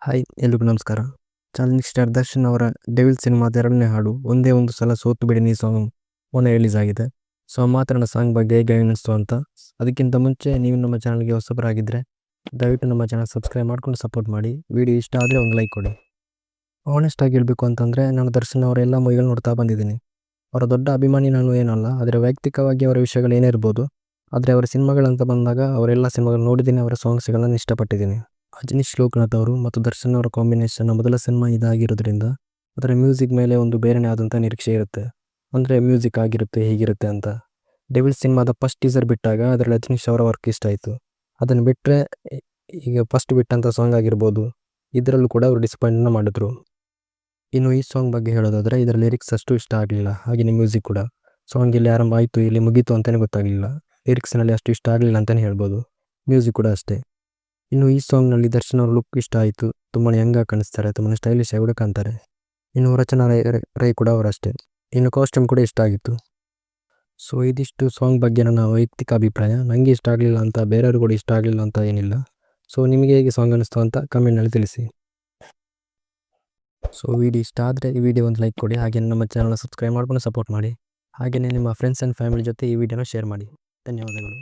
Hi ಎಲ್ರಿಗೂ ನಮಸ್ಕಾರ. Challenging star Darshan ಅವರ ಡೆವಿಲ್ ಸಿನಿಮಾದ 2ನೇ ಹಾಡು ಒಂದೇ ಒಂದು ಸಲ ಸೋತು ಬಿಡಿ ನೀ ಸಾಂಗ್ ಮೊನ್ನೆ ರಿಲೀಸ್ ಆಗಿದೆ. ಸೊ ಆ ಮಾತಾಡೋ ಸಾಂಗ್ ಬಗ್ಗೆ ಹೇಗೆ ಅನ್ನಿಸ್ತು ಅಂತ. ಅದಕ್ಕಿಂತ ಮುಂಚೆ ನೀವು ನಮ್ಮ ಚಾನಲ್ಗೆ ಹೊಸಬರಾಗಿದ್ದರೆ ದಯವಿಟ್ಟು ನಮ್ಮ ಚಾನಲ್ ಸಬ್ಸ್ಕ್ರೈಬ್ ಮಾಡ್ಕೊಂಡು ಸಪೋರ್ಟ್ ಮಾಡಿ. ವಿಡಿಯೋ ಇಷ್ಟ ಆದರೆ ಒಂದು ಲೈಕ್ ಕೊಡಿ. ಆನೆಸ್ಟ್ ಆಗಿ ಹೇಳಬೇಕು ಅಂತಂದರೆ ನಾನು ದರ್ಶನ್ ಅವರ ಎಲ್ಲ ಮೂವಿಗಳು ನೋಡ್ತಾ ಬಂದಿದ್ದೀನಿ. ಅವರ ದೊಡ್ಡ ಅಭಿಮಾನಿ ನಾನು ಏನಲ್ಲ, ಆದರೆ ವೈಯಕ್ತಿಕವಾಗಿ ಅವರ ವಿಷಯಗಳು ಏನೇ ಇರ್ಬೋದು, ಆದರೆ ಅವರ ಸಿನಿಮಾಗಳಂತ ಬಂದಾಗ ಅವರೆಲ್ಲ ಸಿನಿಮಾಗಳು ನೋಡಿದ್ದೀನಿ, ಅವರ ಸಾಂಗ್ಸ್ಗಳನ್ನು ಇಷ್ಟಪಟ್ಟಿದ್ದೀನಿ. ಅಜನೀಶ್ ಲೋಕನಾಥ್ ಅವರು ಮತ್ತು ದರ್ಶನ್ ಅವರ ಕಾಂಬಿನೇಷನ್ ಮೊದಲ ಸಿನಿಮಾ ಇದಾಗಿರೋದ್ರಿಂದ ಅದರ ಮ್ಯೂಸಿಕ್ ಮೇಲೆ ಒಂದು ಬೇರೆನೇ ಆದಂಥ ನಿರೀಕ್ಷೆ ಇರುತ್ತೆ. ಅಂದರೆ ಮ್ಯೂಸಿಕ್ ಆಗಿರುತ್ತೆ ಹೀಗಿರುತ್ತೆ ಅಂತ. ಡೆವಿಲ್ ಸಿನಿಮಾದ ಫಸ್ಟ್ ಟೀಸರ್ ಬಿಟ್ಟಾಗ ಅದರಲ್ಲಿ ಅಜನೀಶ್ ಅವರ ವರ್ಕ್ ಇಷ್ಟ ಆಯಿತು. ಅದನ್ನು ಬಿಟ್ಟರೆ ಈಗ ಫಸ್ಟ್ ಬಿಟ್ಟಂಥ ಸಾಂಗ್ ಆಗಿರ್ಬೋದು, ಇದರಲ್ಲೂ ಕೂಡ ಅವರು ಡಿಸಪಾಯಿಂಟ್ನ ಮಾಡಿದ್ರು. ಇನ್ನು ಈ ಸಾಂಗ್ ಬಗ್ಗೆ ಹೇಳೋದಾದರೆ ಇದರ ಲಿರಿಕ್ಸ್ ಅಷ್ಟು ಇಷ್ಟ ಆಗಲಿಲ್ಲ, ಹಾಗೆಯೇ ಮ್ಯೂಸಿಕ್ ಕೂಡ. ಸಾಂಗ್ ಇಲ್ಲಿ ಆರಂಭ ಆಯಿತು ಇಲ್ಲಿ ಮುಗೀತು ಅಂತಲೇ ಗೊತ್ತಾಗಲಿಲ್ಲ. ಲಿರಿಕ್ಸ್ನಲ್ಲಿ ಅಷ್ಟು ಇಷ್ಟ ಆಗಲಿಲ್ಲ ಅಂತಲೇ ಹೇಳ್ಬೋದು. ಮ್ಯೂಸಿಕ್ ಕೂಡ ಅಷ್ಟೇ. ಇನ್ನು ಈ ಸಾಂಗ್ನಲ್ಲಿ ದರ್ಶನ್ ಅವ್ರ ಲುಕ್ ಇಷ್ಟ ಆಯಿತು. ತುಂಬಾ ಯಂಗಾಗಿ ಕಾಣಿಸ್ತಾರೆ, ತುಂಬಾ ಸ್ಟೈಲಿಶ್ ಆಗಿ ಕೂಡ ಕಾಣ್ತಾರೆ. ಇನ್ನು ರಚನಾ ರೈ ಕೂಡ ಅವರಷ್ಟೇ. ಇನ್ನು ಕಾಸ್ಟ್ಯೂಮ್ ಕೂಡ ಇಷ್ಟ ಆಗಿತ್ತು. ಸೊ ಇದಿಷ್ಟು ಸಾಂಗ್ ಬಗ್ಗೆ ನನ್ನ ವೈಯಕ್ತಿಕ ಅಭಿಪ್ರಾಯ. ನನಗೆ ಇಷ್ಟ ಆಗಲಿಲ್ಲ ಅಂತ, ಬೇರೆಯವರು ಕೂಡ ಇಷ್ಟ ಆಗಲಿಲ್ಲ ಅಂತ ಏನಿಲ್ಲ. ಸೊ ನಿಮಗೆ ಹೇಗೆ ಸಾಂಗ್ ಅನ್ನಿಸ್ತು ಅಂತ ಕಮೆಂಟ್ನಲ್ಲಿ ತಿಳಿಸಿ. ಸೊ ವಿಡಿಯೋ ಇಷ್ಟ ಆದರೆ ಈ ವಿಡಿಯೋ ಒಂದು ಲೈಕ್ ಕೊಡಿ, ಹಾಗೆ ನಮ್ಮ ಚಾನಲ್ನ ಸಬ್ಸ್ಕ್ರೈಬ್ ಮಾಡ್ಕೊಂಡು ಸಪೋರ್ಟ್ ಮಾಡಿ. ಹಾಗೆಯೇ ನಿಮ್ಮ ಫ್ರೆಂಡ್ಸ್ ಆ್ಯಂಡ್ ಫ್ಯಾಮಿಲಿ ಜೊತೆ ಈ ವಿಡಿಯೋನ ಶೇರ್ ಮಾಡಿ. ಧನ್ಯವಾದಗಳು.